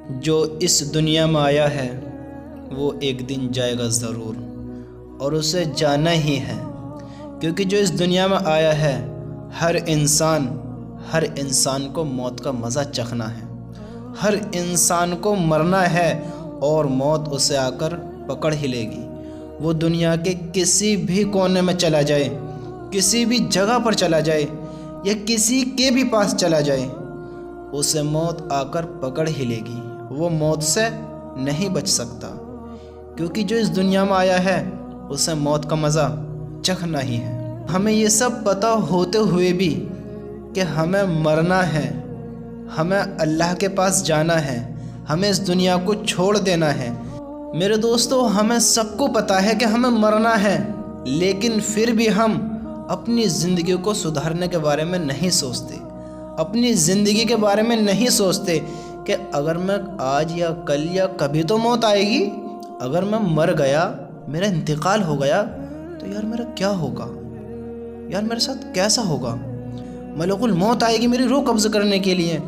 جو اس دنیا میں آیا ہے وہ ایک دن جائے گا ضرور، اور اسے جانا ہی ہے، کیونکہ جو اس دنیا میں آیا ہے ہر انسان کو موت کا مزہ چکھنا ہے، ہر انسان کو مرنا ہے، اور موت اسے آ کر پکڑ ہی لے گی۔ وہ دنیا کے کسی بھی کونے میں چلا جائے، کسی بھی جگہ پر چلا جائے، یا کسی کے بھی پاس چلا جائے، اسے موت آ کر پکڑ ہی لے گی۔ وہ موت سے نہیں بچ سکتا، کیونکہ جو اس دنیا میں آیا ہے اسے موت کا مزہ چکھنا ہی ہے۔ ہمیں یہ سب پتہ ہوتے ہوئے بھی کہ ہمیں مرنا ہے، ہمیں اللہ کے پاس جانا ہے، ہمیں اس دنیا کو چھوڑ دینا ہے۔ میرے دوستو، ہمیں سب کو پتہ ہے کہ ہمیں مرنا ہے، لیکن پھر بھی ہم اپنی زندگی کو سدھارنے کے بارے میں نہیں سوچتے، اپنی زندگی کے بارے میں نہیں سوچتے کہ اگر میں آج یا کل یا کبھی تو موت آئے گی، اگر میں مر گیا، میرا انتقال ہو گیا، تو یار میرا کیا ہوگا، یار میرے ساتھ کیسا ہوگا؟ ملک الموت آئے گی میری روح قبض کرنے کے لیے،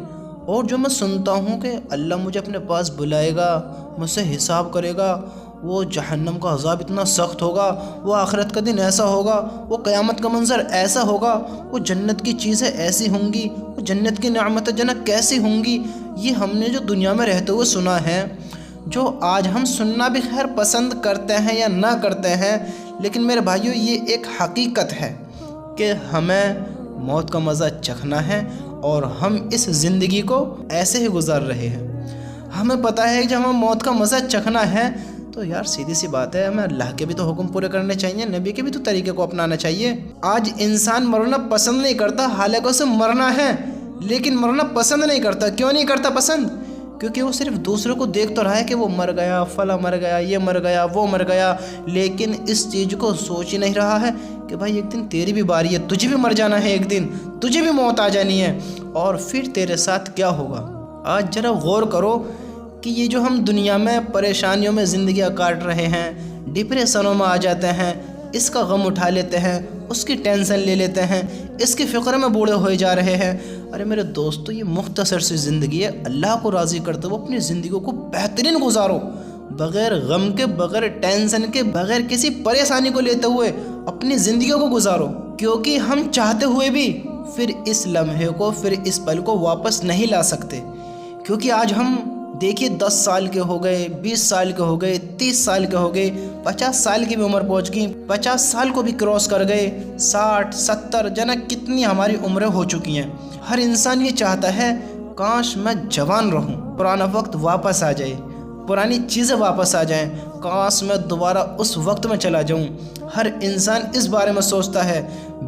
اور جو میں سنتا ہوں کہ اللہ مجھے اپنے پاس بلائے گا، مجھ سے حساب کرے گا، وہ جہنم کا عذاب اتنا سخت ہوگا، وہ آخرت کا دن ایسا ہوگا، وہ قیامت کا منظر ایسا ہوگا، وہ جنت کی چیزیں ایسی ہوں گی، وہ جنت کی نعمتیں جنت کیسی ہوں گی، یہ ہم نے جو دنیا میں رہتے ہوئے سنا ہے، جو آج ہم سننا بھی خیر پسند کرتے ہیں یا نہ کرتے ہیں، لیکن میرے بھائیو یہ ایک حقیقت ہے کہ ہمیں موت کا مزہ چکھنا ہے، اور ہم اس زندگی کو ایسے ہی گزار رہے ہیں۔ ہمیں پتہ ہے کہ جب ہمیں موت کا مزہ چکھنا ہے تو یار سیدھی سی بات ہے، ہمیں اللہ کے بھی تو حکم پورے کرنے چاہیے، نبی کے بھی تو طریقے کو اپنانا چاہیے۔ آج انسان مرنا پسند نہیں کرتا، حالانکہ اسے مرنا ہے، لیکن مرنا پسند نہیں کرتا۔ کیوں نہیں کرتا پسند؟ کیونکہ وہ صرف دوسروں کو دیکھ تو رہا ہے کہ وہ مر گیا، فلاں مر گیا، یہ مر گیا، وہ مر گیا، لیکن اس چیز کو سوچ ہی نہیں رہا ہے کہ بھائی ایک دن تیری بھی باری ہے، تجھے بھی مر جانا ہے، ایک دن تجھے بھی موت آ جانی ہے، اور پھر تیرے ساتھ کیا ہوگا۔ آج ذرا غور کرو کہ یہ جو ہم دنیا میں پریشانیوں میں زندگیاں کاٹ رہے ہیں، ڈپریشنوں میں آ جاتے ہیں، اس کا غم اٹھا لیتے ہیں، اس کی ٹینشن لے لیتے ہیں، اس کی فکر میں بوڑھے ہوئے جا رہے ہیں۔ ارے میرے دوستو، یہ مختصر سی زندگی ہے، اللہ کو راضی کرتے ہوئے اپنی زندگی کو بہترین گزارو، بغیر غم کے، بغیر ٹینشن کے، بغیر کسی پریشانی کو لیتے ہوئے اپنی زندگی کو گزارو، کیونکہ ہم چاہتے ہوئے بھی پھر اس لمحے کو، پھر اس پل کو واپس نہیں لا سکتے۔ کیونکہ آج ہم دیکھیے 10 سال کے ہو گئے، 20 سال کے ہو گئے، 30 سال کے ہو گئے، 50 سال کی بھی عمر پہنچ گئی، 50 سال کو بھی کراس کر گئے، 60 70 کتنی ہماری عمریں ہو چکی ہیں۔ ہر انسان یہ چاہتا ہے کاش میں جوان رہوں، پرانا وقت واپس آ جائے، پرانی چیزیں واپس آ جائیں، کاش میں دوبارہ اس وقت میں چلا جاؤں۔ ہر انسان اس بارے میں سوچتا ہے۔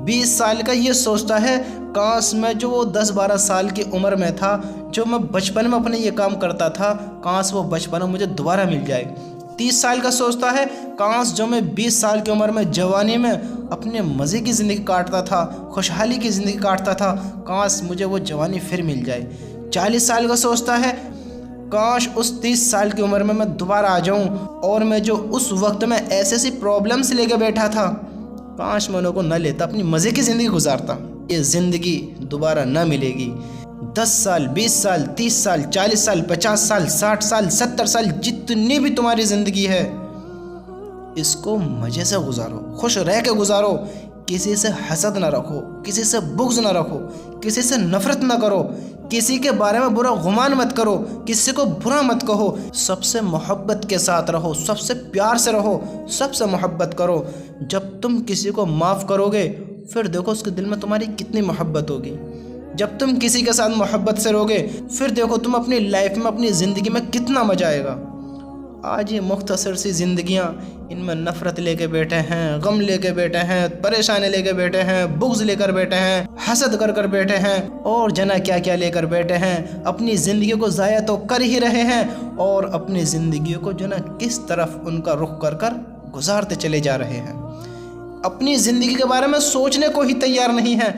20 سال کا یہ سوچتا ہے کاش میں جو وہ 10-12 سال کی عمر میں تھا، جو میں بچپن میں اپنے یہ کام کرتا تھا، کاش وہ بچپن مجھے دوبارہ مل جائے۔ 30 سال کا سوچتا ہے کاش جو میں 20 سال کی عمر میں جوانی میں اپنے مزے کی زندگی کاٹتا تھا، خوشحالی کی زندگی کاٹتا تھا، کاش مجھے وہ جوانی پھر مل جائے۔ 40 سال کا سوچتا ہے کاش اس 30 سال کی عمر میں دوبارہ آ جاؤں، اور میں جو اس وقت میں ایسی پرابلمس لے کے بیٹھا تھا، کاش میں انہوں کو نہ لیتا، اپنی مزے کی زندگی گزارتا۔ یہ زندگی دوبارہ نہ ملے گی۔ 10 سال، 20 سال، 30 سال، 40 سال، 50 سال، 60 سال، 70 سال، جتنی بھی تمہاری زندگی ہے، اس کو مزے سے گزارو، خوش رہ کے گزارو، کسی سے حسد نہ رکھو، کسی سے بغض نہ رکھو، کسی سے نفرت نہ کرو، کسی کے بارے میں برا گمان مت کرو، کسی کو برا مت کہو، سب سے محبت کے ساتھ رہو، سب سے پیار سے رہو، سب سے محبت کرو۔ جب تم کسی کو معاف کرو گے، پھر دیکھو اس کے دل میں تمہاری کتنی محبت ہوگی۔ جب تم کسی کے ساتھ محبت سے رہو گے، پھر دیکھو تم اپنی لائف میں، اپنی زندگی میں کتنا مزہ آئے گا۔ آج یہ مختصر سی زندگیاں، ان میں نفرت لے کے بیٹھے ہیں، غم لے کے بیٹھے ہیں، پریشانی لے کے بیٹھے ہیں، بغض لے کر بیٹھے ہیں، حسد کر بیٹھے ہیں، اور جنا کیا کیا لے کر بیٹھے ہیں۔ اپنی زندگی کو ضائع تو کر ہی رہے ہیں، اور اپنی زندگی کو جنا کس طرف ان کا رخ کر گزارتے چلے جا رہے ہیں۔ اپنی زندگی کے بارے میں سوچنے کو ہی تیار نہیں ہے۔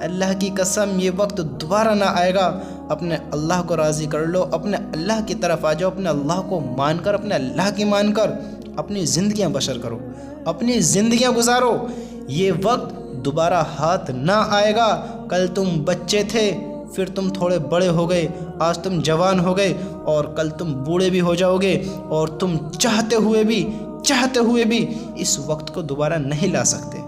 اللہ کی قسم، یہ وقت دوبارہ نہ آئے گا۔ اپنے اللہ کو راضی کر لو، اپنے اللہ کی طرف آ جاؤ، اپنے اللہ کو مان کر، اپنے اللہ کی مان کر اپنی زندگیاں بشر کرو، اپنی زندگیاں گزارو۔ یہ وقت دوبارہ ہاتھ نہ آئے گا۔ کل تم بچے تھے، پھر تم تھوڑے بڑے ہو گئے، آج تم جوان ہو گئے اور کل تم بوڑھے بھی ہو جاؤ گے، اور تم چاہتے ہوئے بھی اس وقت کو دوبارہ نہیں لا سکتے۔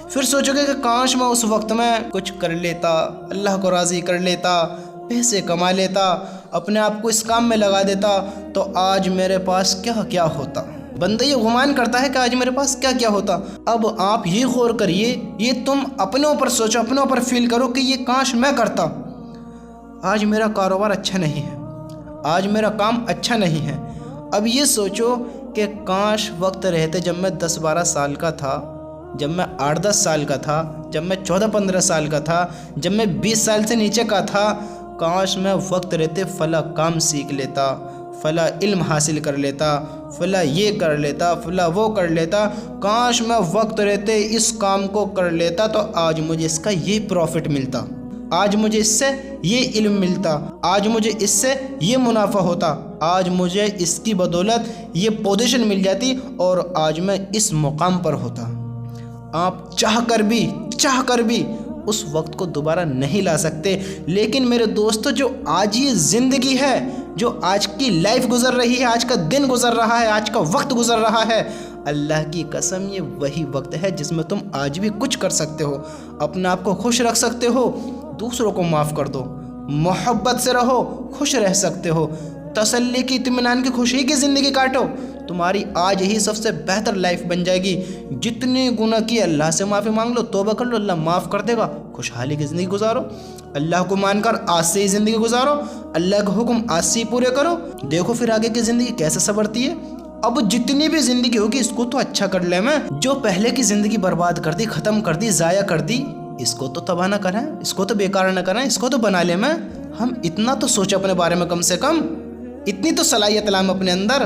پھر سوچو گے کہ کاش میں اس وقت میں کچھ کر لیتا، اللہ کو راضی کر لیتا، پیسے کما لیتا، اپنے آپ کو اس کام میں لگا دیتا، تو آج میرے پاس کیا ہوتا۔ بندہ یہ گمان کرتا ہے کہ آج میرے پاس کیا ہوتا۔ اب آپ یہ غور کریے، یہ تم اپنے اوپر سوچو، اپنے اوپر فیل کرو کہ یہ کاش میں کرتا۔ آج میرا کاروبار اچھا نہیں ہے، آج میرا کام اچھا نہیں ہے۔ اب یہ سوچو کہ کاش وقت رہتے جب میں 10-12 سال کا تھا، جب میں 8-10 سال کا تھا، جب میں 14-15 سال کا تھا، جب میں 20 سال سے نیچے کا تھا، کاش میں وقت رہتے فلاں کام سیکھ لیتا، فلاں علم حاصل کر لیتا، فلاں یہ کر لیتا، فلاں وہ کر لیتا۔ کاش میں وقت رہتے اس کام کو کر لیتا تو آج مجھے اس کا یہ پروفٹ ملتا، آج مجھے اس سے یہ علم ملتا، آج مجھے اس سے یہ منافع ہوتا، آج مجھے اس کی بدولت یہ پوزیشن مل جاتی، اور آج میں اس مقام پر ہوتا۔ آپ چاہ کر بھی اس وقت کو دوبارہ نہیں لا سکتے۔ لیکن میرے دوستو، جو آج یہ زندگی ہے، جو آج کی لائف گزر رہی ہے، آج کا دن گزر رہا ہے، آج کا وقت گزر رہا ہے، اللہ کی قسم یہ وہی وقت ہے جس میں تم آج بھی کچھ کر سکتے ہو، اپنے آپ کو خوش رکھ سکتے ہو، دوسروں کو معاف کر دو، محبت سے رہو، خوش رہ سکتے ہو، تسلی کی، اطمینان کی، خوشی کی زندگی کاٹو۔ تمہاری آج ہی سب سے بہتر لائف بن جائے گی۔ جتنے گناہ کیے اللہ سے معافی مانگ لو، توبہ کر لو، اللہ معاف کر دے گا۔ خوشحالی کی زندگی گزارو، اللہ کو مان کر آج سے ہی زندگی گزارو، اللہ کا حکم آج سے ہی پورے کرو، دیکھو پھر آگے کی زندگی کیسے سنورتی ہے۔ اب جتنی بھی زندگی ہوگی اس کو تو اچھا کر لیں، میں جو پہلے کی زندگی برباد کر دی، ختم کر دی، ضائع کر دی، اس کو تو تباہ نہ کریں، اس کو تو بیکار نہ کریں، اس کو تو بنا لیں میں۔ ہم اتنا تو سوچیں اپنے بارے میں، کم سے کم اتنی تو صلاحیت لائیں اپنے اندر۔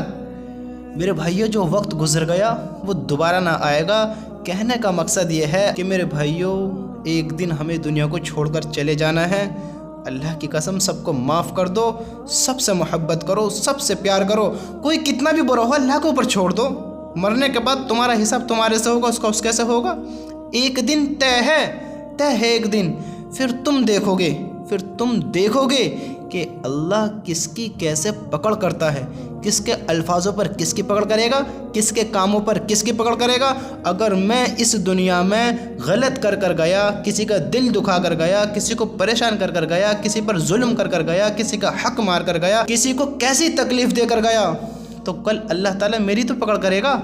میرے بھائیوں، جو وقت گزر گیا وہ دوبارہ نہ آئے گا۔ کہنے کا مقصد یہ ہے کہ میرے بھائیوں، ایک دن ہمیں دنیا کو چھوڑ کر چلے جانا ہے۔ اللہ کی قسم سب کو معاف کر دو، سب سے محبت کرو، سب سے پیار کرو، کوئی کتنا بھی برا ہو اللہ کے اوپر چھوڑ دو۔ مرنے کے بعد تمہارا حساب تمہارے سے ہوگا، اس کا اس کیسے ہوگا۔ ایک دن طے ہے ایک دن، پھر تم دیکھو گے کہ اللہ کس کی کیسے پکڑ کرتا ہے، کس کے الفاظوں پر کس کی پکڑ کرے گا، کس کے کاموں پر کس کی پکڑ کرے گا۔ اگر میں اس دنیا میں غلط کر گیا، کسی کا دل دکھا کر گیا، کسی کو پریشان کر گیا، کسی پر ظلم کر گیا، کسی کا حق مار کر گیا، کسی کو کیسی تکلیف دے کر گیا، تو کل اللہ تعالیٰ میری تو پکڑ کرے گا۔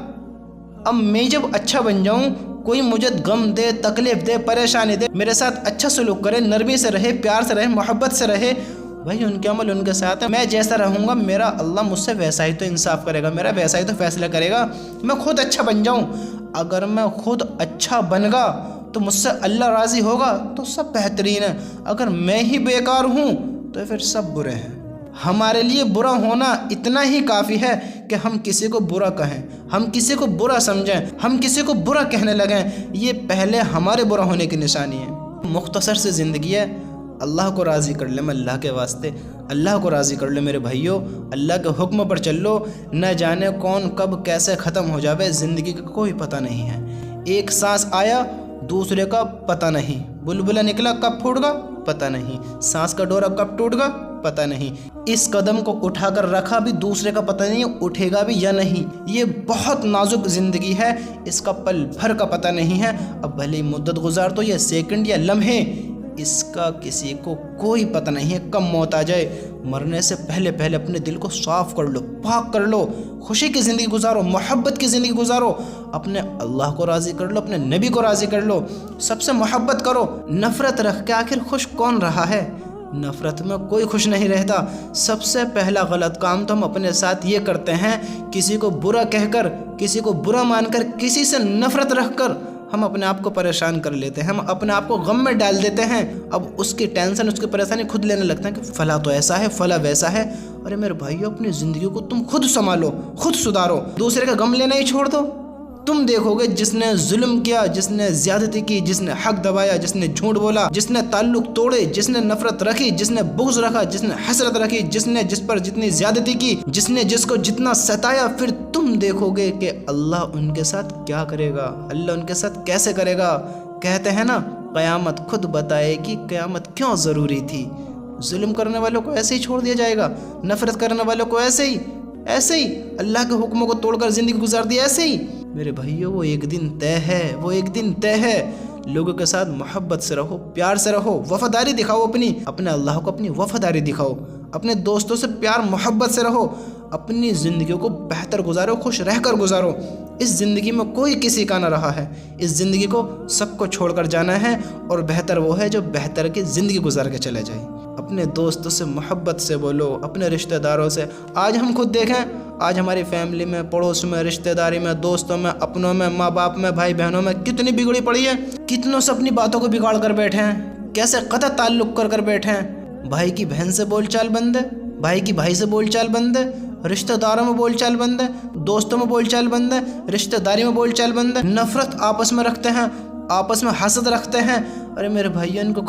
اب میں جب اچھا بن جاؤں، کوئی مجھے غم دے، تکلیف دے، پریشانی دے، میرے ساتھ اچھا سلوک کرے، نرمی سے رہے، پیار سے رہے، محبت سے رہے، بھائی ان کے عمل ان کے ساتھ ہے۔ میں جیسا رہوں گا میرا اللہ مجھ سے ویسا ہی تو انصاف کرے گا، میرا ویسا ہی تو فیصلہ کرے گا۔ میں خود اچھا بن جاؤں، اگر میں خود اچھا بن گا تو مجھ سے اللہ راضی ہوگا تو سب بہترین ہے۔ اگر میں ہی بیکار ہوں تو پھر سب برے ہیں۔ ہمارے لیے برا ہونا اتنا ہی کافی ہے کہ ہم کسی کو برا کہیں، ہم کسی کو برا سمجھیں، ہم کسی کو برا کہنے لگیں، یہ پہلے ہمارے برا ہونے کی نشانی ہے۔ مختصر سی زندگی ہے، اللہ کو راضی کر لے، میں اللہ کے واسطے اللہ کو راضی کر لے میرے بھائیوں، اللہ کے حکم پر چل لو۔ نہ جانے کون کب کیسے ختم ہو جاوے، زندگی کا کوئی پتہ نہیں ہے۔ ایک سانس آیا دوسرے کا پتہ نہیں، بلبلہ نکلا کب پھوٹ گا پتہ نہیں، سانس کا ڈورا کب ٹوٹ گا پتہ نہیں، اس قدم کو اٹھا کر رکھا بھی دوسرے کا پتہ نہیں اٹھے گا بھی یا نہیں۔ یہ بہت نازک زندگی ہے، اس کا پل بھر کا پتہ نہیں ہے۔ اب بھلے مدت گزار تو یہ سیکنڈ یا لمحے، اس کا کسی کو کوئی پتہ نہیں ہے کب موت آ جائے۔ مرنے سے پہلے اپنے دل کو صاف کر لو، پاک کر لو، خوشی کی زندگی گزارو، محبت کی زندگی گزارو، اپنے اللہ کو راضی کر لو، اپنے نبی کو راضی کر لو، سب سے محبت کرو۔ نفرت رکھ کے آخر خوش کون رہا ہے؟ نفرت میں کوئی خوش نہیں رہتا۔ سب سے پہلا غلط کام تو ہم اپنے ساتھ یہ کرتے ہیں، کسی کو برا کہہ کر، کسی کو برا مان کر، کسی سے نفرت رکھ کر ہم اپنے آپ کو پریشان کر لیتے ہیں، ہم اپنے آپ کو غم میں ڈال دیتے ہیں۔ اب اس کی ٹینشن، اس کی پریشانی خود لینے لگتے ہیں کہ فلاں تو ایسا ہے، فلاں ویسا ہے۔ ارے میرے بھائیو، اپنی زندگی کو تم خود سنبھالو، خود سدھارو، دوسرے کا غم لینا ہی چھوڑ دو۔ تم دیکھو گے جس نے ظلم کیا، جس نے زیادتی کی، جس نے حق دبایا، جس نے جھوٹ بولا، جس نے تعلق توڑے، جس نے نفرت رکھی، جس نے بغض رکھا، جس نے حسرت رکھی، جس نے جس پر جتنی زیادتی کی، جس نے جس کو جتنا ستایا، پھر تم دیکھو گے کہ اللہ ان کے ساتھ کیا کرے گا، اللہ ان کے ساتھ کیسے کرے گا۔ کہتے ہیں نا، قیامت خود بتائے کہ قیامت کیوں ضروری تھی۔ ظلم کرنے والوں کو ایسے ہی چھوڑ دیا جائے گا؟ نفرت کرنے والوں کو ایسے ہی اللہ کے حکموں کو توڑ کر زندگی گزار دی ایسے ہی؟ میرے بھائیو، وہ ایک دن طے ہے، لوگوں کے ساتھ محبت سے رہو، پیار سے رہو، وفاداری دکھاؤ، اپنے اللہ کو اپنی وفاداری دکھاؤ، اپنے دوستوں سے پیار محبت سے رہو، اپنی زندگیوں کو بہتر گزارو، خوش رہ کر گزارو۔ اس زندگی میں کوئی کسی کا نہ رہا ہے، اس زندگی کو سب کو چھوڑ کر جانا ہے، اور بہتر وہ ہے جو بہتر کی زندگی گزار کے چلے جائے۔ اپنے دوستوں سے محبت سے بولو، اپنے رشتہ داروں سے۔ آج ہم خود دیکھیں، آج ہماری فیملی میں، پڑوس میں، رشتہ داری میں، دوستوں میں، اپنوں میں، ماں باپ میں، بھائی بہنوں میں کتنی بگڑی پڑی ہے، کتنوں سے اپنی باتوں کو بگاڑ کر بیٹھے ہیں، کیسے قطع تعلق کر بیٹھے ہیں۔ بھائی کی بہن سے بول چال بند ہے، بھائی کی بھائی سے بول چال بند ہے، رشتہ داروں میں بول چال بند ہے، دوستوں میں بول چال بند ہے، رشتہ داری میں بول چال بند ہے، نفرت آپس میں رکھتے ہیں، آپس میں حسد رکھتے ہیں۔ ارے میرے بھائیوں، ان کو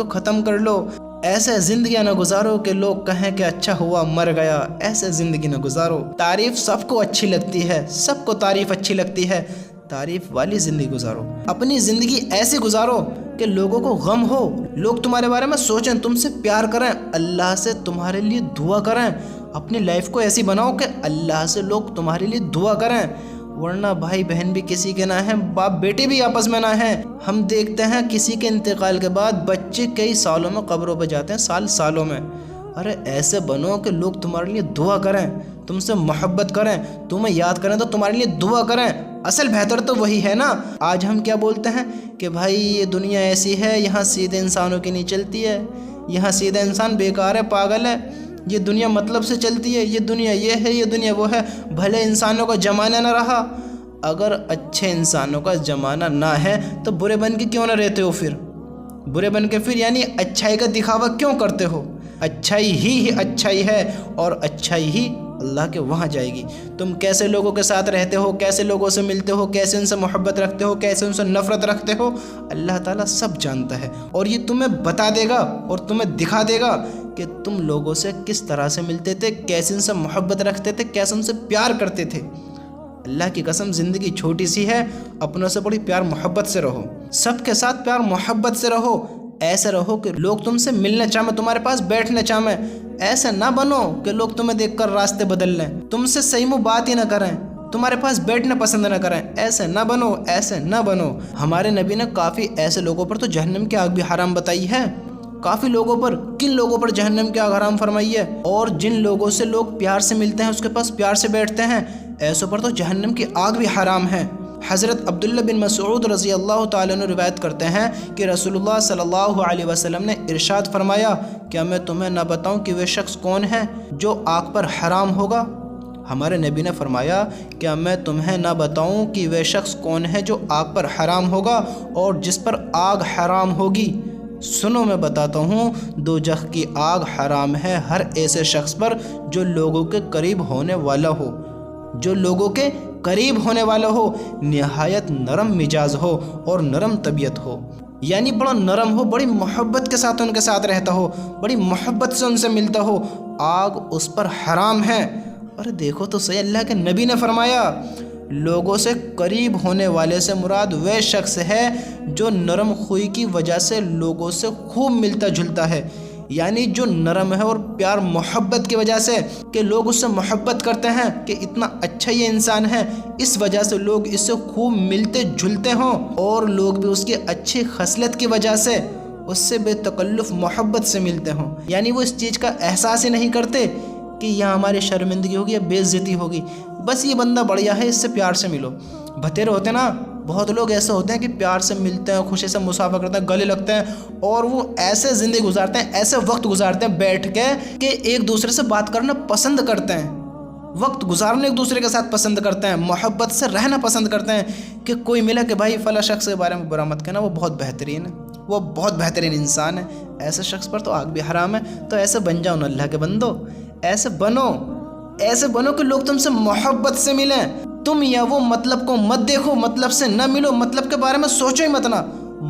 ختم کر لو، ایسے زندگیاں نہ گزارو کہ لوگ کہیں کہ اچھا ہوا مر گیا، ایسے زندگی نہ گزارو۔ تعریف سب کو اچھی لگتی ہے، سب کو تعریف اچھی لگتی ہے، تعریف والی زندگی گزارو۔ اپنی زندگی ایسی گزارو کہ لوگوں کو غم ہو، لوگ تمہارے بارے میں سوچیں، تم سے پیار کریں، اللہ سے تمہارے لیے دعا کریں۔ اپنی لائف کو ایسی بناؤ کہ اللہ سے لوگ تمہارے لیے دعا کریں، ورنہ بھائی بہن بھی کسی کے نہ ہیں، باپ بیٹے بھی آپس میں نہ ہیں۔ ہم دیکھتے ہیں کسی کے انتقال کے بعد بچے کئی سالوں میں قبروں پہ جاتے ہیں، سالوں میں۔ ارے ایسے بنو کہ لوگ تمہارے لیے دعا کریں، تم سے محبت کریں، تمہیں یاد کریں تو تمہارے لیے دعا کریں۔ اصل بہتر تو وہی ہے نا۔ آج ہم کیا بولتے ہیں کہ بھائی یہ دنیا ایسی ہے، یہاں سیدھے انسانوں کی نہیں چلتی ہے، یہاں سیدھا انسان بیکار ہے، پاگل ہے، یہ دنیا مطلب سے چلتی ہے، یہ دنیا یہ ہے، یہ دنیا وہ ہے۔ بھلے انسانوں کا زمانہ نہ رہا، اگر اچھے انسانوں کا زمانہ نہ ہے تو برے بن کے کیوں نہ رہتے ہو؟ پھر برے بن کے یعنی اچھائی کا دکھاوا کیوں کرتے ہو؟ اچھائی ہی اچھائی ہے، اور اچھائی ہی اللہ کے وہاں جائے گی۔ تم کیسے لوگوں کے ساتھ رہتے ہو، کیسے لوگوں سے ملتے ہو، کیسے ان سے محبت رکھتے ہو، کیسے ان سے نفرت رکھتے ہو، اللہ تعالیٰ سب جانتا ہے، اور یہ تمہیں بتا دے گا اور تمہیں دکھا دے گا کہ تم لوگوں سے کس طرح سے ملتے تھے، کیسے ان سے محبت رکھتے تھے، کیسے ان سے پیار کرتے تھے۔ اللہ کی قسم زندگی چھوٹی سی ہے، اپنوں سے بڑی پیار محبت سے رہو، سب کے ساتھ پیار محبت سے رہو، ایسے رہو کہ لوگ تم سے ملنا چاہیں، تمہارے پاس بیٹھنا چاہیں، ایسے نہ بنو کہ لوگ تمہیں دیکھ کر راستے بدل لیں، تم سے صحیح میں بات ہی نہ کریں، تمہارے پاس بیٹھنا پسند نہ کریں، ایسے نہ بنو، ایسے نہ بنو۔ ہمارے نبی نے کافی ایسے لوگوں پر تو جہنم کی آگ بھی حرام بتائی ہے، کافی لوگوں پر، کن لوگوں پر جہنم کی آگ حرام فرمائی ہے، اور جن لوگوں سے لوگ پیار سے ملتے ہیں، اس کے پاس پیار سے بیٹھتے ہیں، ایسوں پر تو جہنم کی آگ بھی حرام ہے۔ حضرت عبداللہ بن مسعود رضی اللہ تعالیٰ عنہ روایت کرتے ہیں کہ رسول اللہ صلی اللہ علیہ وسلم نے ارشاد فرمایا، کیا میں تمہیں نہ بتاؤں کہ وہ شخص کون ہے جو آگ پر حرام ہوگا؟ ہمارے نبی نے فرمایا، کیا میں تمہیں نہ بتاؤں کہ وہ شخص کون ہے جو آگ پر حرام ہوگا اور جس پر آگ حرام ہوگی؟ سنو میں بتاتا ہوں، دوزخ کی آگ حرام ہے ہر ایسے شخص پر جو لوگوں کے قریب ہونے والا ہو، جو لوگوں کے قریب ہونے والا ہو، نہایت نرم مزاج ہو اور نرم طبیعت ہو، یعنی بڑا نرم ہو، بڑی محبت کے ساتھ ان کے ساتھ رہتا ہو، بڑی محبت سے ان سے ملتا ہو، آگ اس پر حرام ہے۔ اور دیکھو تو صحیح، اللہ کے نبی نے فرمایا، لوگوں سے قریب ہونے والے سے مراد وہ شخص ہے جو نرم خوئی کی وجہ سے لوگوں سے خوب ملتا جلتا ہے، یعنی جو نرم ہے اور پیار محبت کی وجہ سے کہ لوگ اس سے محبت کرتے ہیں کہ اتنا اچھا یہ انسان ہے، اس وجہ سے لوگ اس سے خوب ملتے جلتے ہوں، اور لوگ بھی اس کی اچھی خصلت کی وجہ سے اس سے بے تکلف محبت سے ملتے ہوں، یعنی وہ اس چیز کا احساس ہی نہیں کرتے کہ یہاں ہماری شرمندگی ہوگی یا بے عزتی ہوگی، بس یہ بندہ بڑھیا ہے، اس سے پیار سے ملو۔ بتیرے ہوتے ہیں نا، بہت لوگ ایسے ہوتے ہیں کہ پیار سے ملتے ہیں، خوشی سے مسافہ کرتے ہیں، گلے لگتے ہیں، اور وہ ایسے زندگی گزارتے ہیں، ایسے وقت گزارتے ہیں بیٹھ کے کہ ایک دوسرے سے بات کرنا پسند کرتے ہیں، وقت گزارنا ایک دوسرے کے ساتھ پسند کرتے ہیں، محبت سے رہنا پسند کرتے ہیں، کہ کوئی ملا کہ بھائی فلاں شخص کے بارے میں برا مت کہنا، وہ بہت بہترین ہے، وہ بہت بہترین انسان ہے، ایسے شخص پر تو آگ بھی حرام ہے۔ تو ایسے بن جاؤ نا اللہ کے بندو، ایسے بنو کہ لوگ تم سے محبت سے ملیں، تم یا وہ مطلب کو مت دیکھو، مطلب سے نہ ملو، مطلب کے بارے میں سوچو ہی مت نا،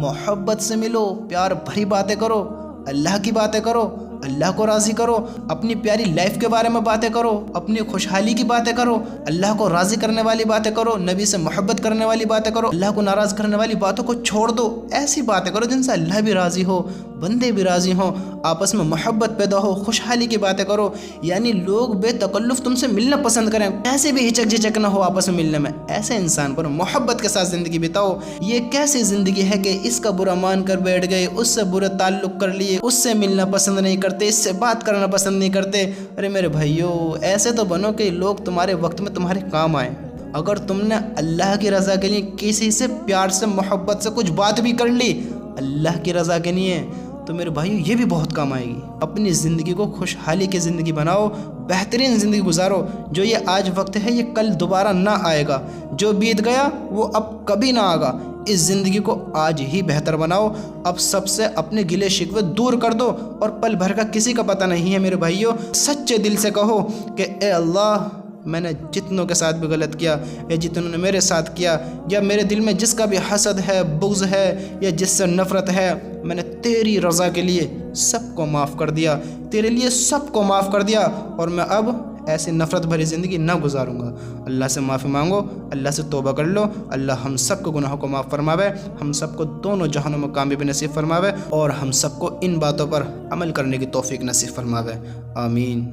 محبت سے ملو، پیار بھری باتیں کرو، اللہ کی باتیں کرو، اللہ کو راضی کرو، اپنی پیاری لائف کے بارے میں باتیں کرو، اپنی خوشحالی کی باتیں کرو، اللہ کو راضی کرنے والی باتیں کرو، نبی سے محبت کرنے والی باتیں کرو، اللہ کو ناراض کرنے والی باتوں کو چھوڑ دو، ایسی باتیں کرو جن سے اللہ بھی راضی ہو، بندے بھی راضی ہوں، آپس میں محبت پیدا ہو، خوشحالی کی باتیں کرو، یعنی لوگ بے تکلف تم سے ملنا پسند کریں، کیسے بھی ہچک جھچک نہ ہو آپس میں ملنے میں، ایسے انسان پر محبت کے ساتھ زندگی بتاؤ۔ یہ کیسی زندگی ہے کہ اس کا برا مان کر بیٹھ گئے، اس سے برے تعلق کر لیے، اس سے ملنا پسند نہیں کرتے، اس سے بات کرنا پسند نہیں کرتے۔ ارے میرے بھائیو، ایسے تو بنو کہ لوگ تمہارے وقت میں تمہارے کام آئیں۔ اگر تم نے اللہ کی رضا کے لیے کسی سے پیار سے محبت سے کچھ بات بھی کر لی اللہ کی رضا کے لیے، تو میرے بھائیو یہ بھی بہت کام آئے گی۔ اپنی زندگی کو خوشحالی کی زندگی بناؤ، بہترین زندگی گزارو۔ جو یہ آج وقت ہے یہ کل دوبارہ نہ آئے گا، جو بیت گیا وہ اب کبھی نہ آگا۔ اس زندگی کو آج ہی بہتر بناؤ۔ اب سب سے اپنے گلے شکوے دور کر دو، اور پل بھر کا کسی کا پتہ نہیں ہے میرے بھائیو۔ سچے دل سے کہو کہ اے اللہ، میں نے جتنوں کے ساتھ بھی غلط کیا، یا جتنوں نے میرے ساتھ کیا، یا میرے دل میں جس کا بھی حسد ہے، بغض ہے، یا جس سے نفرت ہے، میں نے تیری رضا کے لیے سب کو معاف کر دیا، تیرے لیے سب کو معاف کر دیا، اور میں اب ایسی نفرت بھری زندگی نہ گزاروں گا۔ اللہ سے معافی مانگو، اللہ سے توبہ کر لو۔ اللہ ہم سب کو گناہوں کو معاف فرماوے، ہم سب کو دونوں جہانوں میں کامیابی نصیب فرماوے، اور ہم سب کو ان باتوں پر عمل کرنے کی توفیق نصیب فرماوے۔ آمین۔